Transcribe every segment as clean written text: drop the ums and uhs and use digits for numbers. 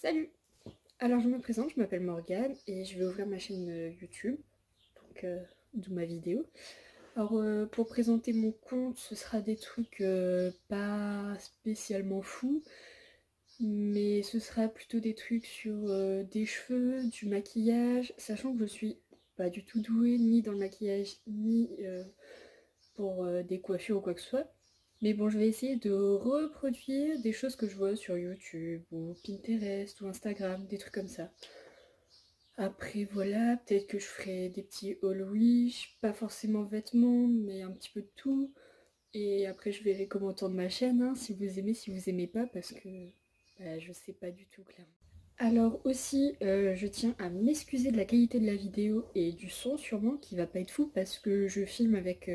Salut! Alors je me présente, je m'appelle Morgane et je vais ouvrir ma chaîne YouTube, donc d'où ma vidéo. Alors pour présenter mon compte, ce sera des trucs pas spécialement fous, mais ce sera plutôt des trucs sur des cheveux, du maquillage, sachant que je suis pas du tout douée ni dans le maquillage, ni pour des coiffures ou quoi que ce soit. Mais bon, je vais essayer de reproduire des choses que je vois sur YouTube ou Pinterest ou Instagram, des trucs comme ça. Après voilà, peut-être que je ferai des petits haul wish, pas forcément vêtements, mais un petit peu de tout. Et après je verrai comment tourne ma chaîne, hein, si vous aimez, si vous aimez pas, parce que je sais pas du tout clairement. Alors aussi, je tiens à m'excuser de la qualité de la vidéo et du son sûrement, qui va pas être fou, parce que je filme avec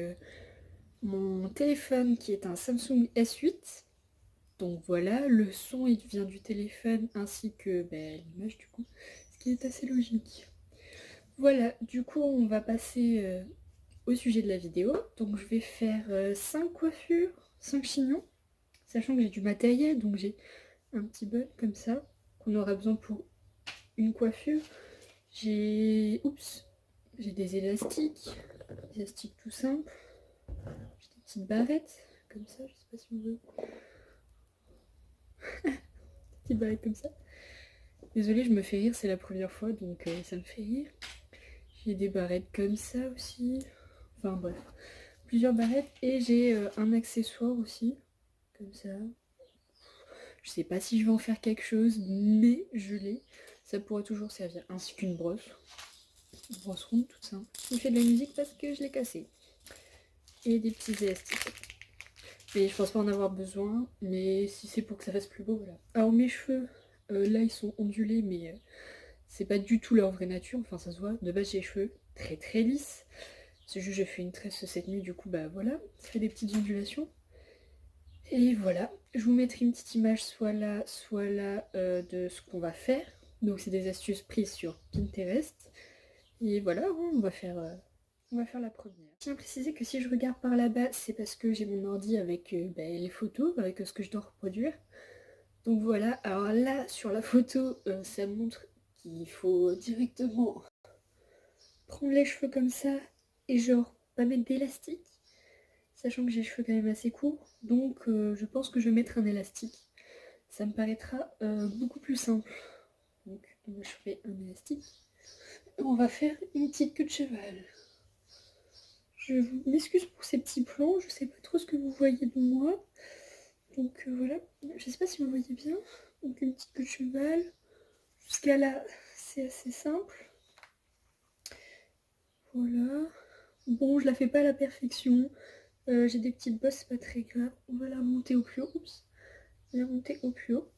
mon téléphone qui est un Samsung S8. Donc voilà, le son il vient du téléphone ainsi que l'image du coup, ce qui est assez logique. Voilà, du coup on va passer au sujet de la vidéo. Donc je vais faire 5 coiffures, 5 chignons, sachant que j'ai du matériel, donc j'ai un petit bol comme ça, qu'on aura besoin pour une coiffure. J'ai des élastiques tout simples, j'ai des petites barrettes, comme ça, je sais pas si vous voyez, des petites barrettes comme ça. Désolée, je me fais rire, c'est la première fois, donc ça me fait rire. J'ai des barrettes comme ça aussi, enfin bref, plusieurs barrettes, et j'ai un accessoire aussi, comme ça. Je sais pas si je vais en faire quelque chose, mais je l'ai. Ça pourrait toujours servir, ainsi qu'une brosse. Une brosse ronde, toute simple. Il fait de la musique parce que je l'ai cassée. Et des petits élastiques. Mais je pense pas en avoir besoin, mais si c'est pour que ça fasse plus beau, voilà. Alors mes cheveux, là ils sont ondulés, mais c'est pas du tout leur vraie nature, enfin ça se voit. De base j'ai les cheveux très très lisses. C'est juste j'ai fait une tresse cette nuit, du coup bah voilà, ça fait des petites ondulations. Et voilà, je vous mettrai une petite image soit là de ce qu'on va faire. Donc c'est des astuces prises sur Pinterest. Et voilà, on va faire la première. Je tiens à préciser que si je regarde par là-bas, c'est parce que j'ai mon ordi avec les photos, avec ce que je dois reproduire. Donc voilà, alors là sur la photo, ça montre qu'il faut directement prendre les cheveux comme ça et genre pas mettre d'élastique. Sachant que j'ai les cheveux quand même assez courts, donc je pense que je vais mettre un élastique. Ça me paraîtra beaucoup plus simple. Donc je fais un élastique. On va faire une petite queue de cheval. Je m'excuse pour ces petits plans, je sais pas trop ce que vous voyez de moi. Donc voilà, je sais pas si vous voyez bien. Donc une petite queue de cheval. Jusqu'à là, c'est assez simple. Voilà. Bon, je la fais pas à la perfection. J'ai des petites bosses, c'est pas très grave. On va la monter au plus haut. Oups. La monter au plus haut.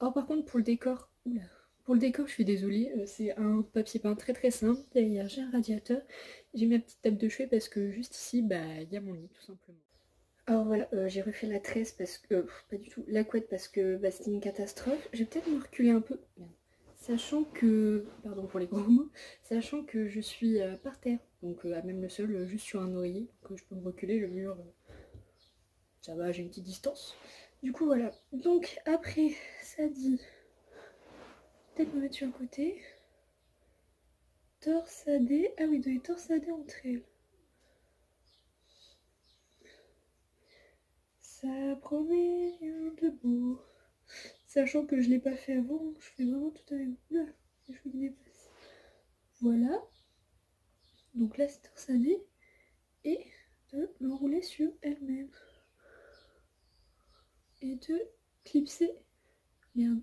Alors par contre pour le décor, oula, pour le décor je suis désolée, c'est un papier peint très très simple. Derrière j'ai un radiateur, j'ai ma petite table de chevet parce que juste ici il y a mon lit tout simplement. Alors voilà, j'ai refait la tresse parce que, pas du tout, la couette parce que c'était une catastrophe. Je vais peut-être me reculer un peu, merde. Sachant que, pardon pour les gros mots, sachant que je suis par terre, donc à même le sol, juste sur un oreiller, donc je peux me reculer, le mur, ça va, j'ai une petite distance. Du coup voilà, donc après ça dit, peut-être me mettre sur un côté, torsadé, ah oui, de les torsader entre elles. Ça promet rien de beau. Sachant que je l'ai pas fait avant, je fais vraiment tout avec vous. Là, les cheveux qui dépassent. Voilà. Donc là, c'est torsadé. Et de l'enrouler sur elle-même. Et de clipser. Merde.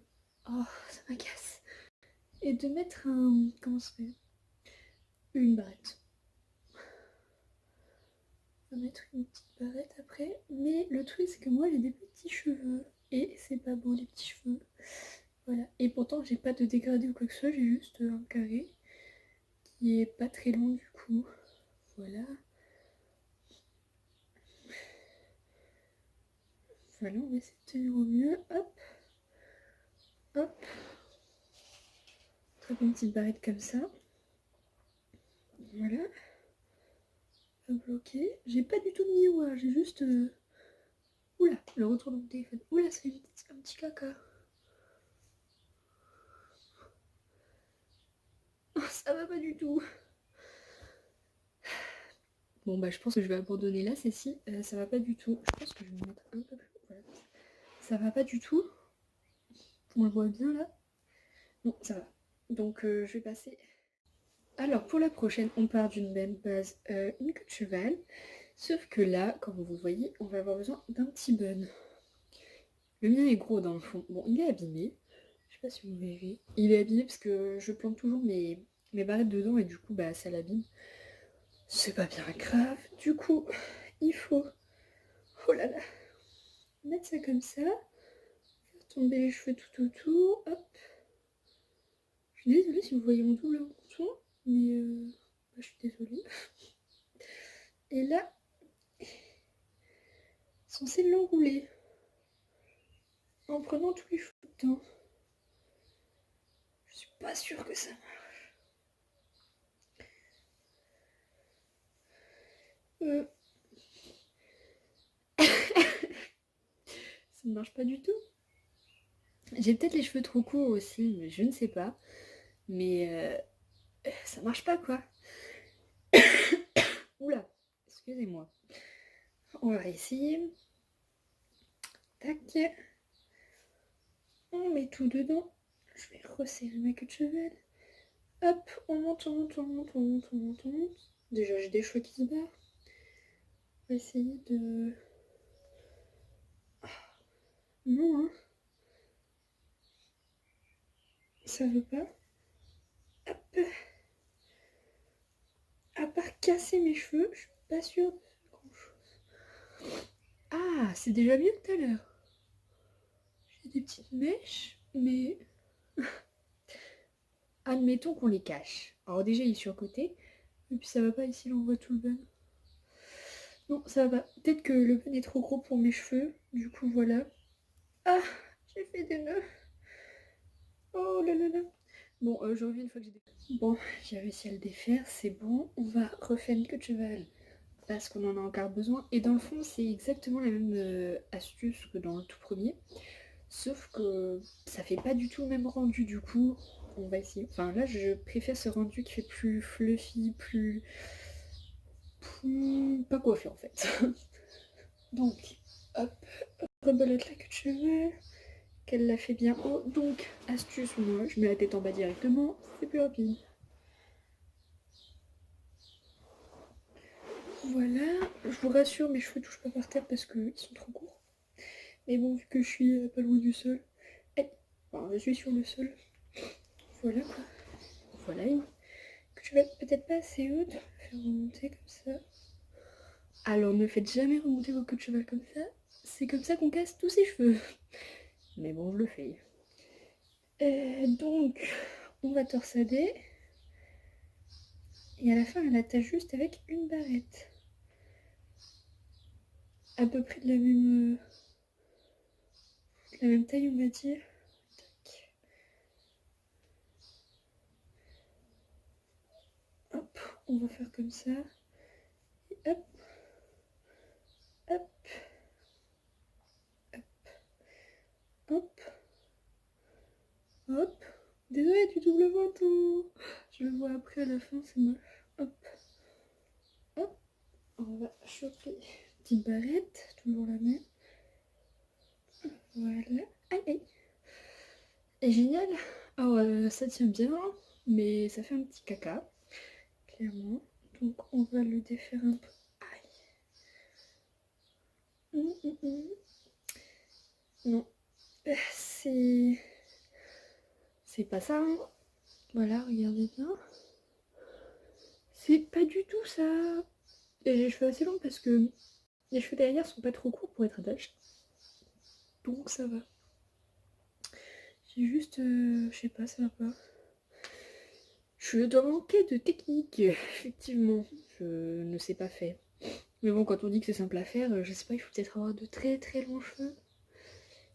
Oh, ça m'agace. Et de mettre un... Comment ça s'appelle? Une barrette. On va mettre une petite barrette après. Mais le truc, c'est que moi, j'ai des petits cheveux. Et c'est pas beau, les petits cheveux. Voilà. Et pourtant, j'ai pas de dégradé ou quoi que ce soit. J'ai juste un carré. Qui est pas très long du coup. Voilà. Voilà, on va essayer de tenir au mieux. Hop. Hop. Très une petite barrette comme ça. Voilà. Pas bloqué. J'ai pas du tout de miroir, j'ai juste... Oula, le retour de mon téléphone. Oula, c'est un petit caca. ça va pas du tout. Bon bah je pense que je vais abandonner là, celle-ci, ça va pas du tout. Je pense que je vais me mettre un peu plus... Voilà. Ça va pas du tout. On le voit bien là. Non, ça va. Donc je vais passer... Alors pour la prochaine, on part d'une même base, une queue de cheval. Sauf que là, comme vous voyez, on va avoir besoin d'un petit bun. Le mien est gros dans le fond. Bon, il est abîmé. Je sais pas si vous verrez. Il est abîmé parce que je plante toujours mes barrettes dedans et du coup, bah ça l'abîme. C'est pas bien grave. Du coup, il faut... Oh là là. Mettre ça comme ça. Faire tomber les cheveux tout autour. Hop. Je suis désolée si vous voyez mon double menton. Mais bah, je suis désolée. Et là, censé l'enrouler. En prenant tous les cheveux dedans. Je suis pas sûre que ça marche. Ça ne marche pas du tout. J'ai peut-être les cheveux trop courts aussi, mais je ne sais pas. Mais ça marche pas quoi. Oula, excusez-moi. On va essayer. Tac. On met tout dedans. Je vais resserrer ma queue de cheval. Hop, on monte, on monte, on monte, on monte, on monte, on monte. Déjà j'ai des cheveux qui se barrent. On va essayer de... Non, hein. Ça veut pas. Hop. À part casser mes cheveux, je suis pas sûre de grand chose. Ah, c'est déjà mieux que tout à l'heure. J'ai des petites mèches, mais admettons qu'on les cache. Alors déjà il est sur le côté, et puis ça va pas ici, là on voit tout le bun. Non, ça va pas. Peut-être que le bun est trop gros pour mes cheveux, du coup voilà. Ah, j'ai fait des nœuds. Oh là là là. Bon, je reviens une fois que j'ai des... Bon, j'ai réussi à le défaire, c'est bon. On va refaire une queue de cheval parce qu'on en a encore besoin. Et dans le fond, c'est exactement la même astuce que dans le tout premier. Sauf que ça fait pas du tout le même rendu, du coup, on va essayer. Enfin là, je préfère ce rendu qui fait plus fluffy, plus pas coiffé en fait. Donc, hop, rebelote la queue de cheval, qu'elle la fait bien haut. Donc, astuce, moi, je mets la tête en bas directement, c'est plus rapide. Voilà, je vous rassure, mes cheveux touchent pas par terre parce qu'ils sont trop courts. Mais bon, vu que je suis pas loin du sol, enfin, je suis sur le sol. Voilà quoi. Voilà, que tu vas peut-être pas assez haute, faire remonter comme ça. Alors ne faites jamais remonter vos queues de cheval comme ça, c'est comme ça qu'on casse tous ses cheveux. Mais bon, je le fais. Donc, on va torsader. Et à la fin, elle attache juste avec une barrette. À peu près de la même taille, on va dire. Tac. Hop, on va faire comme ça. Et hop, hop, hop, hop, hop. Désolée du double menton. Je le vois après à la fin, c'est moche. Hop, hop. On va choper une petite barrette, toujours la même. Voilà. Aïe, aïe. Et génial. Alors, ça tient bien, mais ça fait un petit caca, clairement. Donc, on va le défaire un peu. Aïe. Non. C'est... C'est pas ça, hein. Voilà, regardez bien. C'est pas du tout ça. Et j'ai les cheveux assez longs parce que les cheveux derrière sont pas trop courts pour être attachés. Donc ça va. J'ai juste... je sais pas, ça va pas. Je dois manquer de technique, effectivement. Je ne sais pas faire. Mais bon, quand on dit que c'est simple à faire, je sais pas, il faut peut-être avoir de très très longs cheveux.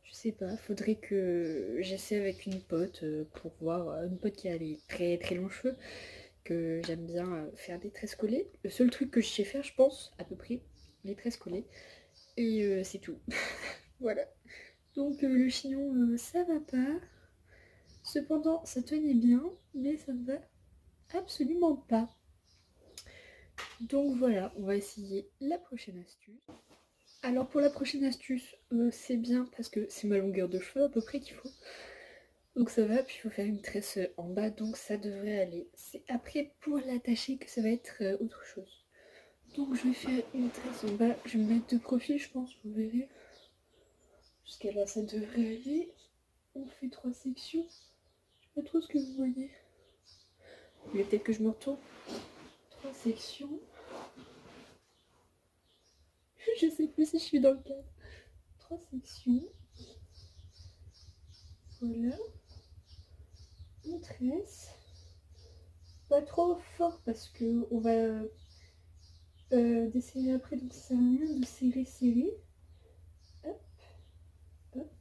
Je sais pas, faudrait que j'essaie avec une pote pour voir, une pote qui a les très très longs cheveux, que j'aime bien faire des tresses collées. Le seul truc que je sais faire, je pense, à peu près, les tresses collées. Et c'est tout. Voilà. Donc le chignon, ça va pas. Cependant, ça tenait bien, mais ça va absolument pas. Donc voilà, on va essayer la prochaine astuce. Alors pour la prochaine astuce, c'est bien parce que c'est ma longueur de cheveux à peu près qu'il faut. Donc ça va, puis il faut faire une tresse en bas, donc ça devrait aller. C'est après pour l'attacher que ça va être autre chose. Donc je vais faire une tresse en bas, je vais me mettre de profil je pense, vous verrez. Jusqu'à là ça devrait aller. On fait 3 sections. Je sais pas trop ce que vous voyez. Mais peut-être que je me retourne. 3 sections. Je sais plus si je suis dans le cadre. 3 sections. Voilà. On tresse. Pas trop fort parce que on va desserrer après, donc ça sert à rien de serrer. Hop, hop,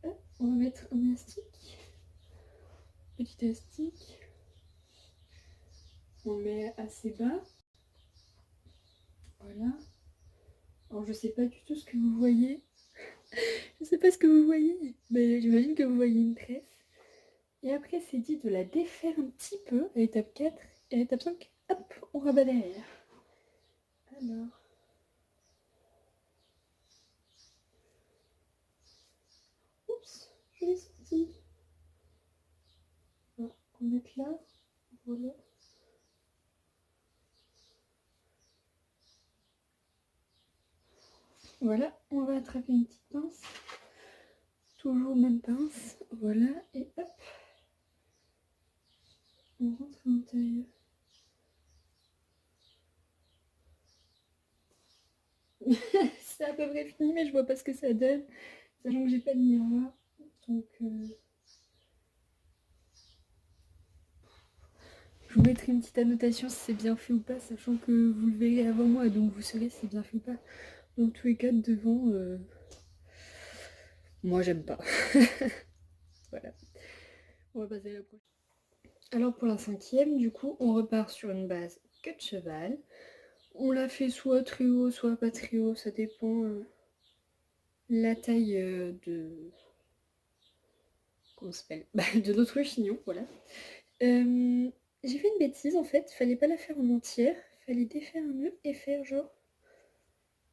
hop. On va mettre un astic. Petit astic. On le met assez bas. Voilà. Alors je sais pas du tout ce que vous voyez. Je sais pas ce que vous voyez, mais j'imagine que vous voyez une tresse. Et après c'est dit de la défaire un petit peu à l'étape 4 et à l'étape 5, hop, on rabat derrière. Alors. Oups, je l'ai sorti. On va mettre là. Voilà. Voilà, on va attraper une petite pince. Toujours même pince. Voilà, et hop. On rentre à l'intérieur. C'est à peu près fini, mais je vois pas ce que ça donne. Sachant que j'ai pas de miroir. Donc, je vous mettrai une petite annotation si c'est bien fait ou pas, sachant que vous le verrez avant moi, donc vous saurez si c'est bien fait ou pas. Dans tous les cas, devant, moi j'aime pas. Voilà. On va passer à la prochaine. Alors pour la 5e, du coup, on repart sur une base queue de cheval. On la fait soit très haut, soit pas très haut, ça dépend la taille de... Comment ça s'appelle de notre chignon, voilà. J'ai fait une bêtise en fait, fallait pas la faire en entière, fallait défaire un nœud et faire genre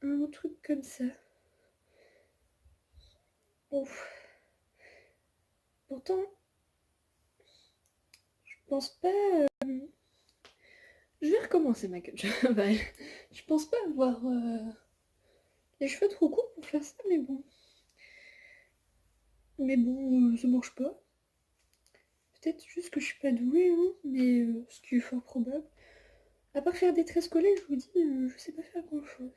un truc comme ça. Ouf. Pourtant, je pense pas... Je vais recommencer ma queue de cheval. Je pense pas avoir les cheveux trop courts pour faire ça, mais bon. Mais bon, ça marche pas. Peut-être juste que je suis pas douée, hein, mais ce qui est fort probable. À part faire des tresses collées, je vous dis, je sais pas faire grand chose.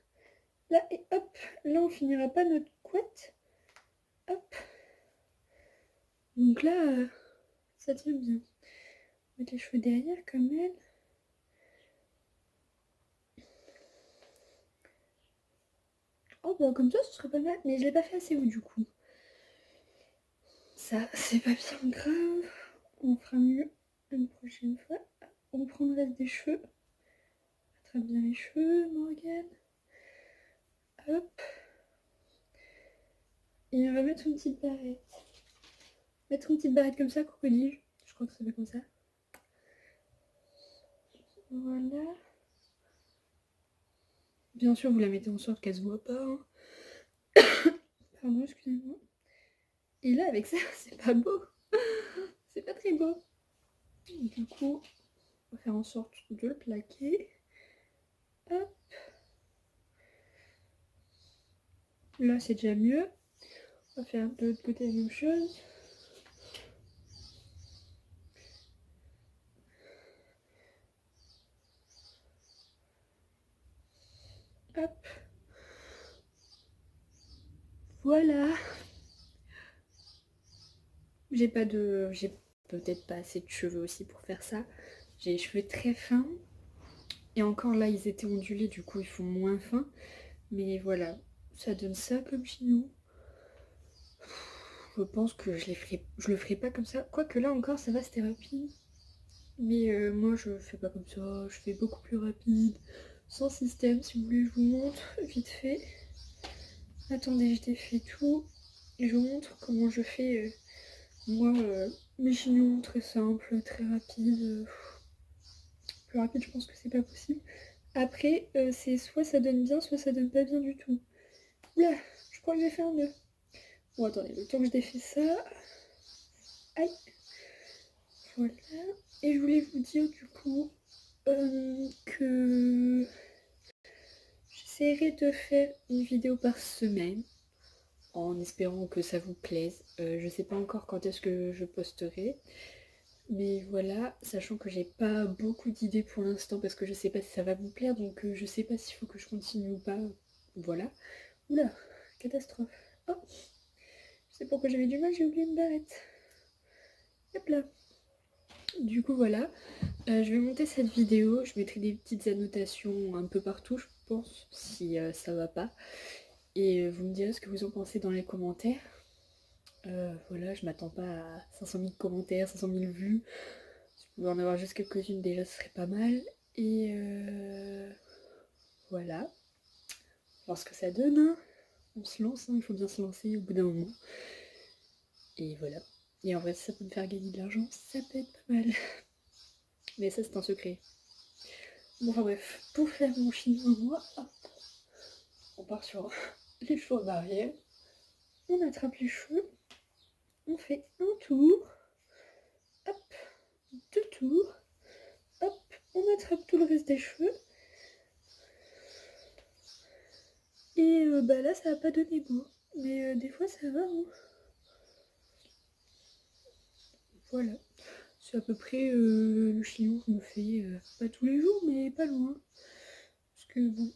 Là, et hop, là on finira pas notre couette. Hop. Donc là, ça tient bien. On va mettre les cheveux derrière comme elle. Oh bah comme ça, ce serait pas mal. Mais je l'ai pas fait assez haut du coup. Ça, c'est pas bien grave. On fera mieux une prochaine fois. On prend le reste des cheveux. Attrape bien les cheveux, Morgane. Hop. Et on va mettre une petite barrette. Mettre une petite barrette comme ça, crocodile. Je crois que ça fait comme ça. Voilà. Bien sûr, vous la mettez en sorte qu'elle se voit pas. Hein. Pardon, excusez-moi. Et là, avec ça, c'est pas beau. C'est pas très beau. Du coup, on va faire en sorte de le plaquer. Hop. Là, c'est déjà mieux. On va faire de l'autre côté la même chose. Hop. Voilà. J'ai peut-être pas assez de cheveux aussi pour faire ça. J'ai les cheveux très fins. Et encore là, ils étaient ondulés, du coup, ils font moins fins. Mais voilà, ça donne ça comme chignon. Je pense que je le ferai pas comme ça. Quoique là encore, ça va, c'était rapide. Mais moi, je fais pas comme ça. Je fais beaucoup plus rapide. Sans système, si vous voulez, je vous montre vite fait. Attendez, je défais tout. Et je vous montre comment je fais, moi, mes chignons très simples, très rapides. plus rapide, je pense que c'est pas possible. Après, c'est soit ça donne bien, soit ça donne pas bien du tout. Oula, je crois que j'ai fait un nœud. Bon, attendez, le temps que je défais ça... Aïe. Voilà. Et je voulais vous dire du coup que j'essaierai de faire une vidéo par semaine en espérant que ça vous plaise. Je sais pas encore quand est-ce que je posterai. Mais voilà, sachant que j'ai pas beaucoup d'idées pour l'instant parce que je sais pas si ça va vous plaire, donc je sais pas s'il faut que je continue ou pas. Voilà. Oula, catastrophe. Oh, je sais pourquoi j'avais du mal, j'ai oublié une barrette. Hop là. Du coup voilà, je vais monter cette vidéo, je mettrai des petites annotations un peu partout je pense, si ça va pas. Et vous me direz ce que vous en pensez dans les commentaires. Voilà, je m'attends pas à 500 000 commentaires, 500 000 vues. Si vous pouvez en avoir juste quelques-unes déjà ce serait pas mal. Et voilà, voir ce que ça donne. Hein. On se lance, hein, il faut bien se lancer au bout d'un moment. Et voilà. Et en vrai, si ça peut me faire gagner de l'argent, ça peut être pas mal. Mais ça, c'est un secret. Bon, enfin bref, pour faire mon chinois, moi, hop, on part sur les cheveux barrières. On attrape les cheveux. On fait un tour. Hop, deux tours. Hop, on attrape tout le reste des cheveux. Et bah là, ça va pas donner beau. Mais des fois, ça va. Hein. Voilà. C'est à peu près le chignon que je me fais, pas tous les jours, mais pas loin. Parce que bon,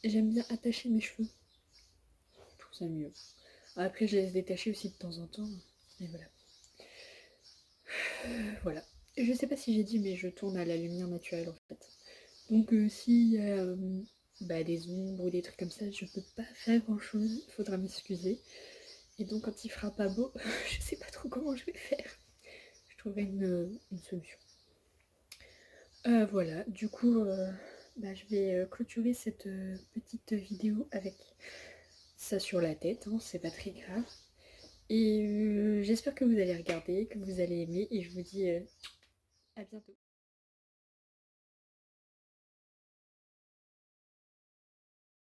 j'aime bien attacher mes cheveux. Je trouve ça mieux. Après, je laisse détacher aussi de temps en temps. Mais voilà. Voilà. Je sais pas si j'ai dit, mais je tourne à la lumière naturelle en fait. Donc s'il y a des ombres ou des trucs comme ça, je peux pas faire grand chose. Il faudra m'excuser. Et donc quand il fera pas beau, je sais pas trop comment je vais faire. Je trouverai une solution. Voilà, du coup, je vais clôturer cette petite vidéo avec ça sur la tête, hein, c'est pas très grave. Et j'espère que vous allez regarder, que vous allez aimer, et je vous dis à bientôt.